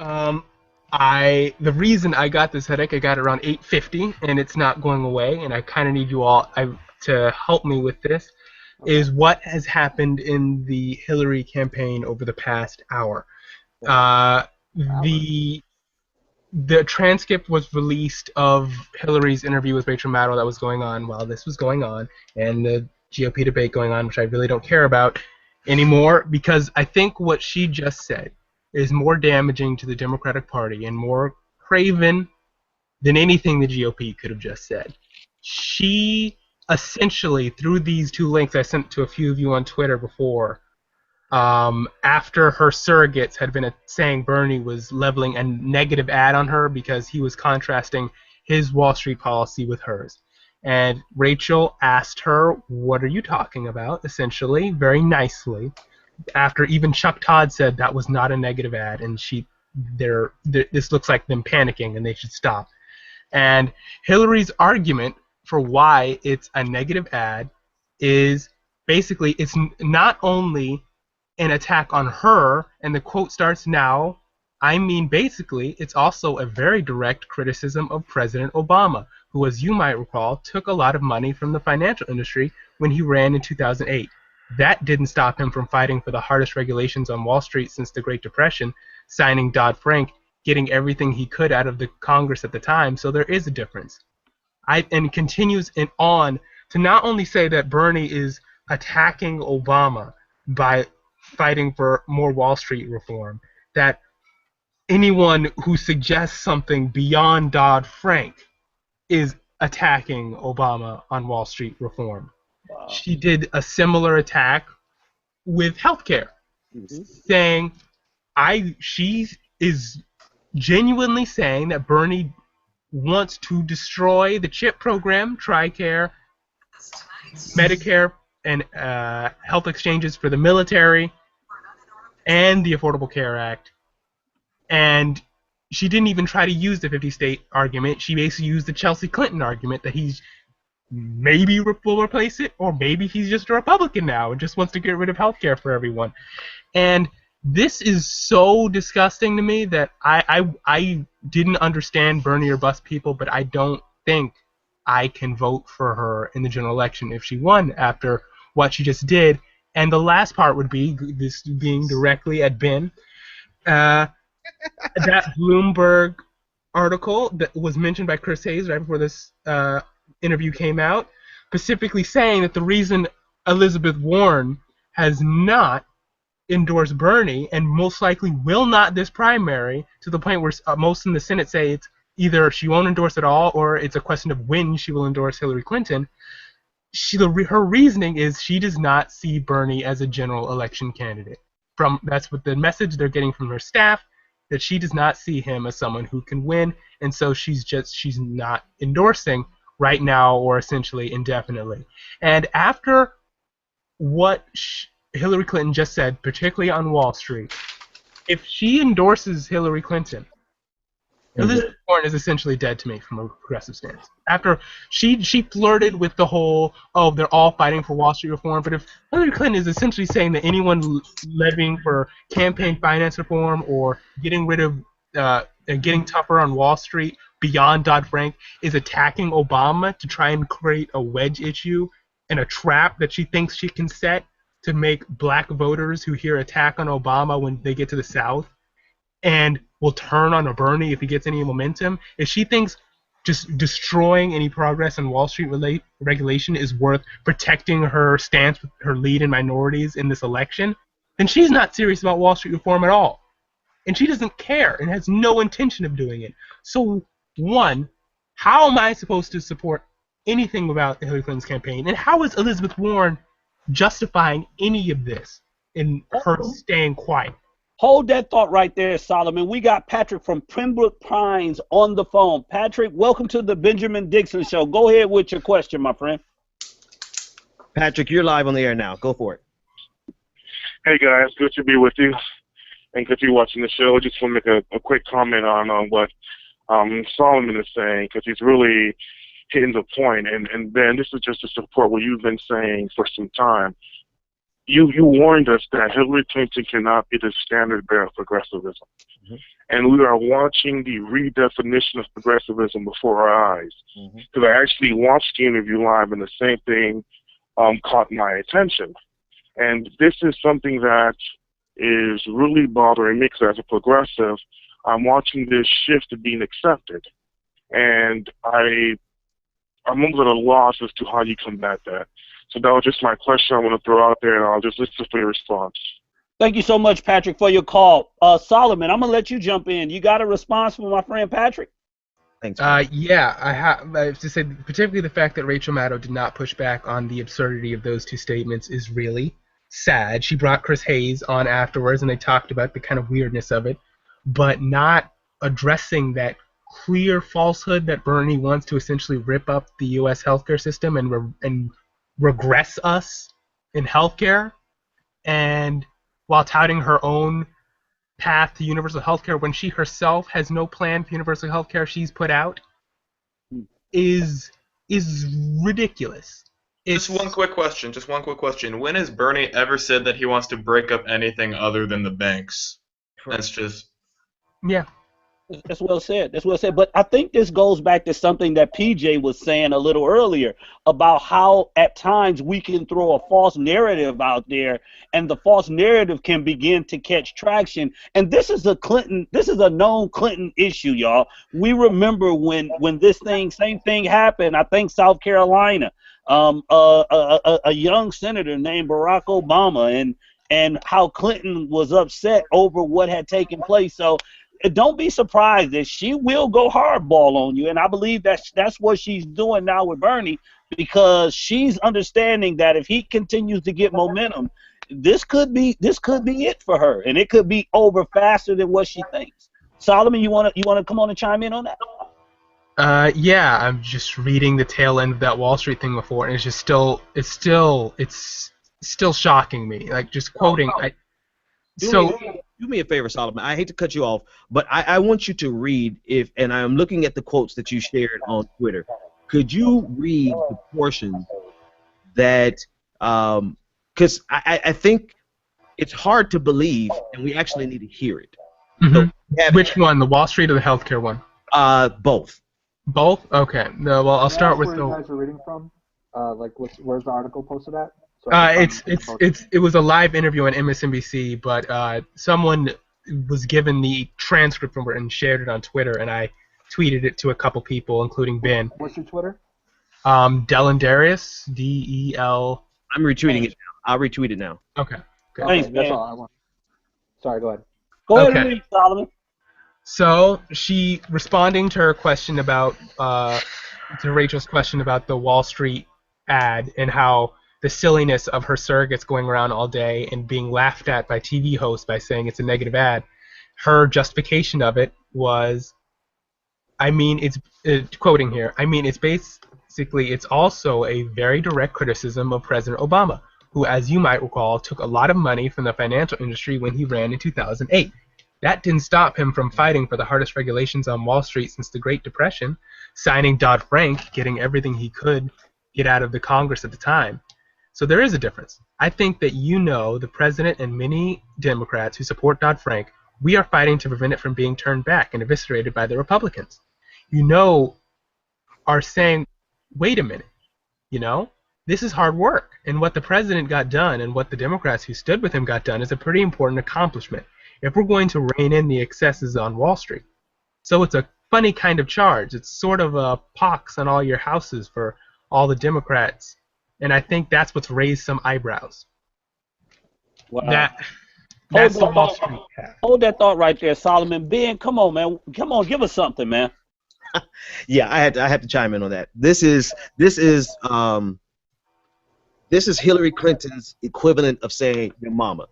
Um, the reason I got this headache, I got it around 8:50, and it's not going away. And I kind of need you all to help me with this. Okay. Is what has happened in the Hillary campaign over the past hour. Well, Uh, hour. the the transcript was released of Hillary's interview with Rachel Maddow that was going on while this was going on, and the GOP debate going on, which I really don't care about anymore, because I think what she just said is more damaging to the Democratic Party and more craven than anything the GOP could have just said. She essentially, through these two links I sent to a few of you on Twitter before, after her surrogates had been saying Bernie was leveling a negative ad on her because he was contrasting his Wall Street policy with hers. And Rachel asked her, "What are you talking about?" essentially, very nicely, after even Chuck Todd said that was not a negative ad, and this looks like them panicking and they should stop. And Hillary's argument for why it's a negative ad is basically it's not only an attack on her, and the quote starts now. I mean, basically, it's also a very direct criticism of President Obama, who, as you might recall, took a lot of money from the financial industry when he ran in 2008. That didn't stop him from fighting for the hardest regulations on Wall Street since the Great Depression, signing Dodd-Frank, getting everything he could out of the Congress at the time, so there is a difference. And continues on to not only say that Bernie is attacking Obama by fighting for more Wall Street reform, that anyone who suggests something beyond Dodd-Frank is attacking Obama on Wall Street reform. Wow. She did a similar attack with healthcare, Hmm. saying she is genuinely saying that Bernie wants to destroy the CHIP program, TRICARE, Medicare, and health exchanges for the military, and the Affordable Care Act. And she didn't even try to use the 50-state argument. She basically used the Chelsea Clinton argument that he's maybe will replace it, or maybe he's just a Republican now and just wants to get rid of health care for everyone. And this is so disgusting to me that I didn't understand Bernie or bust people, but I don't think I can vote for her in the general election if she won after what she just did. And the last part would be this being directly at Ben. That Bloomberg article that was mentioned by Chris Hayes right before this interview came out, specifically saying that the reason Elizabeth Warren has not endorsed Bernie and most likely will not this primary, to the point where most in the Senate say it's either she won't endorse at all or it's a question of when she will endorse Hillary Clinton. Her reasoning is she does not see Bernie as a general election candidate. That's what the message they're getting from her staff, that she does not see him as someone who can win, and so she's not endorsing right now or essentially indefinitely. And after what Hillary Clinton just said, particularly on Wall Street, if she endorses Hillary Clinton, Elizabeth Warren is essentially dead to me from a progressive stance. After she flirted with the whole, oh, they're all fighting for Wall Street reform, but if Hillary Clinton is essentially saying that anyone levying for campaign finance reform or getting rid of getting tougher on Wall Street beyond Dodd-Frank is attacking Obama to try and create a wedge issue and a trap that she thinks she can set to make black voters who hear attack on Obama when they get to the South and will turn on a Bernie if he gets any momentum, if she thinks just destroying any progress in Wall Street regulation is worth protecting her stance with her lead in minorities in this election, then she's not serious about Wall Street reform at all. And she doesn't care and has no intention of doing it. So, one, how am I supposed to support anything about Hillary Clinton's campaign? And how is Elizabeth Warren justifying any of this in her staying quiet? Hold that thought right there, Solomon. We got Patrick from Pembroke Pines on the phone. Patrick, welcome to the Benjamin Dixon Show. Go ahead with your question, my friend. Patrick, you're live on the air now. Go for it. Hey, guys. Good to be with you and good to be watching the show. Just want to make a quick comment on what Solomon is saying, because he's really hitting the point. And Ben, this is just to support what you've been saying for some time. you warned us that Hillary Clinton cannot be the standard bearer of progressivism. Mhm. And we are watching the redefinition of progressivism before our eyes. Because I actually watched the interview live, and the same thing caught my attention. And this is something that is really bothering me, because as a progressive, I'm watching this shift being accepted. And I'm a little lost as to how you combat that. So that was just my question I want to throw out there, and I'll just listen for your response. Thank you so much, Patrick, for your call. Solomon, I'm gonna let you jump in. You got a response from my friend Patrick? Thanks. Man. Yeah, I have to say, particularly the fact that Rachel Maddow did not push back on the absurdity of those two statements is really sad. She brought Chris Hayes on afterwards, and they talked about the kind of weirdness of it, but not addressing that clear falsehood that Bernie wants to essentially rip up the U.S. healthcare system and regress us in healthcare, and while touting her own path to universal healthcare when she herself has no plan for universal healthcare she's put out is ridiculous. Just one quick question. When has Bernie ever said that he wants to break up anything other than the banks? That's just... Yeah. That's well said. That's well said. But I think this goes back to something that PJ was saying a little earlier about how at times we can throw a false narrative out there, and the false narrative can begin to catch traction. And this is a known Clinton issue, y'all. We remember when this same thing happened, I think South Carolina, a young senator named Barack Obama, and how Clinton was upset over what had taken place. So don't be surprised that she will go hardball on you, and I believe that's what she's doing now with Bernie, because she's understanding that if he continues to get momentum, this could be it for her, and it could be over faster than what she thinks. Solomon, you wanna come on and chime in on that? Yeah, I'm just reading the tail end of that Wall Street thing before, and it's still shocking me. Like, just quoting, Do me a favor, Solomon. I hate to cut you off, but I want you to read, and I'm looking at the quotes that you shared on Twitter. Could you read the portions that, because I think it's hard to believe, and we actually need to hear it. So which one, the Wall Street or the healthcare one? Both. Both? Okay. No, well, I'll start with the... Where you guys are reading from? Where's the article posted at? So it was a live interview on MSNBC, but someone was given the transcript from it and shared it on Twitter, and I tweeted it to a couple people, including Ben. What's your Twitter? Delandarius, D-E-L. I'm retweeting it now. I'll retweet it now. Okay. Thanks, that's man. all I want. Sorry, go ahead. Go ahead and read, Solomon. So she responding to her question about to Rachel's question about the Wall Street ad and how the silliness of her surrogates going around all day and being laughed at by TV hosts by saying it's a negative ad. Her justification of it was, quoting here, it's basically, it's also a very direct criticism of President Obama, who, as you might recall, took a lot of money from the financial industry when he ran in 2008. That didn't stop him from fighting for the hardest regulations on Wall Street since the Great Depression, signing Dodd-Frank, getting everything he could get out of the Congress at the time. So there is a difference. I think that the president and many Democrats who support Dodd-Frank, we are fighting to prevent it from being turned back and eviscerated by the Republicans. Are saying, wait a minute, this is hard work. And what the president got done and what the Democrats who stood with him got done is a pretty important accomplishment if we're going to rein in the excesses on Wall Street. So it's a funny kind of charge. It's sort of a pox on all your houses for all the Democrats. And I think that's what's raised some eyebrows. Wow. That's the Wall Street path. Hold that thought right there, Solomon. Ben, come on, man. Come on, give us something, man. Yeah, I have to chime in on that. This is Hillary Clinton's equivalent of saying your mama.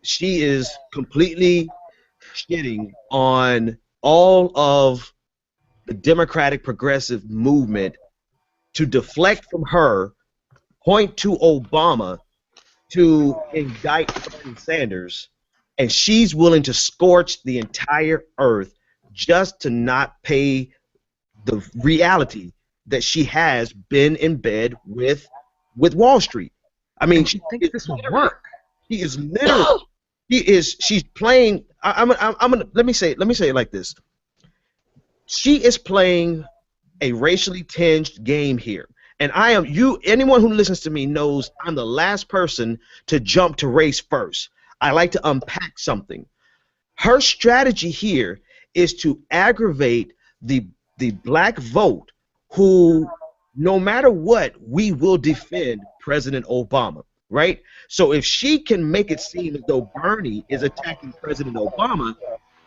She is completely shitting on all of the Democratic progressive movement to deflect from her, point to Obama, to indict Bernie Sanders, and she's willing to scorch the entire earth just to not pay the reality that she has been in bed with Wall Street. I mean, And she thinks this will work. She is literally. She's playing. I'm gonna let me say it like this. She is playing a racially tinged game here. And anyone who listens to me knows I'm the last person to jump to race first. I like to unpack something. Her strategy here is to aggravate the black vote, who, no matter what, we will defend President Obama, right? So if she can make it seem as though Bernie is attacking President Obama,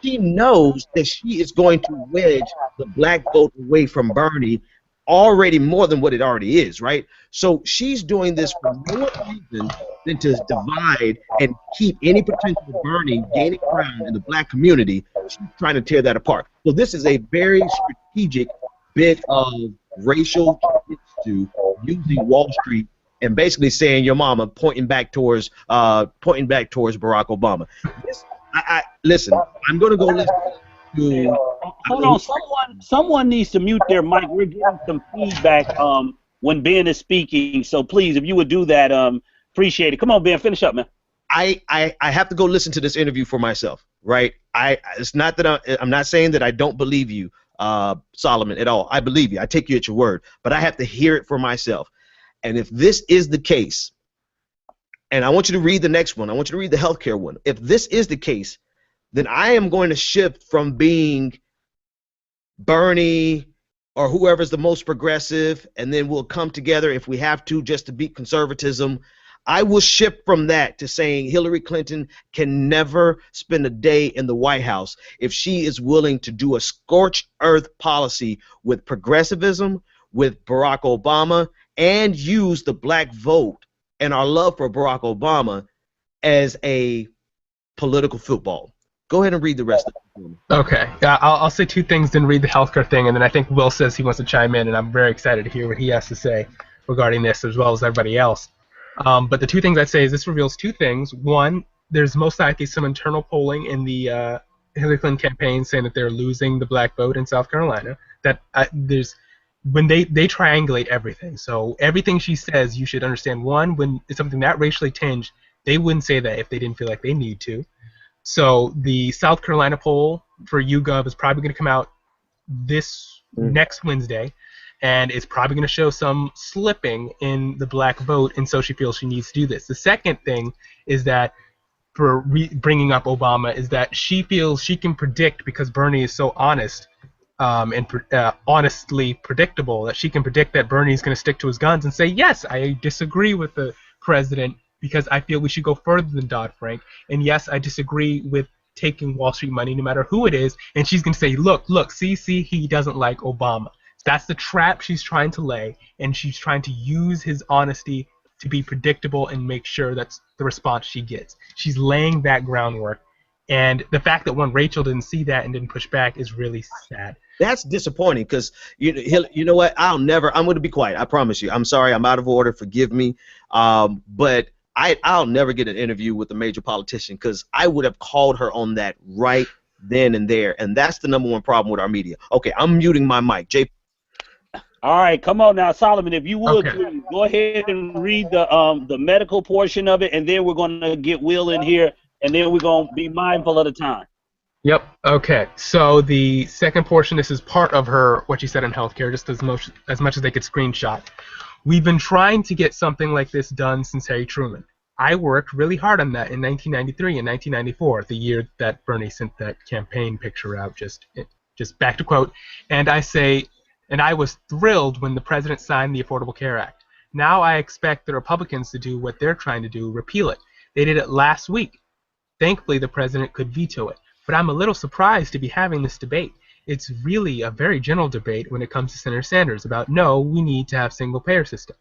she knows that she is going to wedge the black vote away from Bernie already more than what it already is, right? So she's doing this for no other reason than to divide and keep any potential of Bernie gaining ground in the black community. She's trying to tear that apart. So this is a very strategic bit of racial to using Wall Street and basically saying your mama, pointing back towards Barack Obama. Listen, I'm going to go listen to. Hold on, someone needs to mute their mic. We're getting some feedback when Ben is speaking. So please, if you would do that, appreciate it. Come on, Ben, finish up, man. I have to go listen to this interview for myself, right? It's not that I'm not saying that I don't believe you, Solomon, at all. I believe you. I take you at your word, but I have to hear it for myself. And if this is the case, and I want you to read the next one, I want you to read the healthcare one. If this is the case, then I am going to shift from being Bernie or whoever's the most progressive, and then we'll come together if we have to just to beat conservatism. I will shift from that to saying Hillary Clinton can never spend a day in the White House if she is willing to do a scorched earth policy with progressivism, with Barack Obama, and use the black vote and our love for Barack Obama as a political football. Go ahead and read the rest of it. Okay. I'll say two things, then read the healthcare thing, and then I think Will says he wants to chime in, and I'm very excited to hear what he has to say regarding this, as well as everybody else. But the two things I'd say is this reveals two things. One, there's most likely some internal polling in the Hillary Clinton campaign saying that they're losing the black vote in South Carolina. That when they triangulate everything. So everything she says, you should understand. One, when it's something that racially tinged, they wouldn't say that if they didn't feel like they need to. So the South Carolina poll for YouGov is probably going to come out this next Wednesday, and it's probably going to show some slipping in the black vote, and so she feels she needs to do this. The second thing is that, for bringing up Obama, is that she feels she can predict, because Bernie is so honest and honestly predictable, that she can predict that Bernie's going to stick to his guns and say, yes, I disagree with the president because I feel we should go further than Dodd-Frank, and yes, I disagree with taking Wall Street money no matter who it is, and she's going to say, look, see, he doesn't like Obama. That's the trap she's trying to lay, and she's trying to use his honesty to be predictable and make sure that's the response she gets. She's laying that groundwork, and the fact that Rachel didn't see that and didn't push back is really sad. That's disappointing because you know what? I'm going to be quiet. I promise you. I'm sorry. I'm out of order. Forgive me. But I'll never get an interview with a major politician because I would have called her on that right then and there, and that's the number one problem with our media. Okay, I'm muting my mic. Jay. All right, come on now, Solomon. If you would, Okay. please go ahead and read the medical portion of it, and then we're going to get Will in here, and then we're going to be mindful of the time. Yep. Okay. So the second portion, this is part of what she said in healthcare, just as much as they could screenshot. We've been trying to get something like this done since Harry Truman. I worked really hard on that in 1993 and 1994, the year that Bernie sent that campaign picture out, just back to quote, and I was thrilled when the president signed the Affordable Care Act. Now I expect the Republicans to do what they're trying to do, repeal it. They did it last week. Thankfully, the president could veto it. But I'm a little surprised to be having this debate. It's really a very general debate when it comes to Senator Sanders about, no, we need to have single-payer system.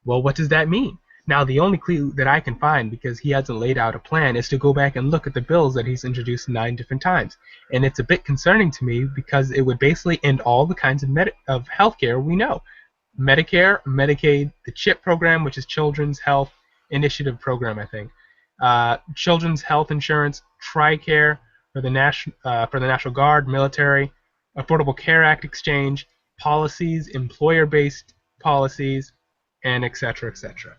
Well, what does that mean? Now, the only clue that I can find, because he hasn't laid out a plan, is to go back and look at the bills that he's introduced 9 different times. And it's a bit concerning to me because it would basically end all the kinds of health care we know. Medicare, Medicaid, the CHIP program, which is Children's Health Initiative Program, I think. Children's Health Insurance, TRICARE for the National Guard, military, Affordable Care Act exchange, policies, employer-based policies, and et cetera, et cetera.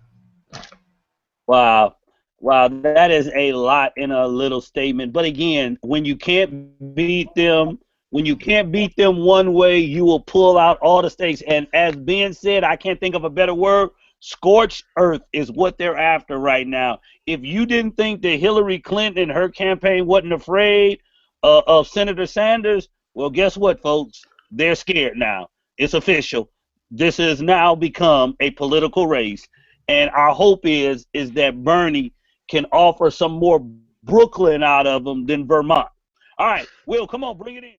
Wow. Wow, that is a lot in a little statement. But again, when you can't beat them one way, you will pull out all the stakes. And as Ben said, I can't think of a better word. Scorched earth is what they're after right now. If you didn't think that Hillary Clinton and her campaign wasn't afraid of Senator Sanders, well, guess what, folks? They're scared now. It's official. This has now become a political race. And our hope is that Bernie can offer some more Brooklyn out of them than Vermont. All right, Will, come on, bring it in.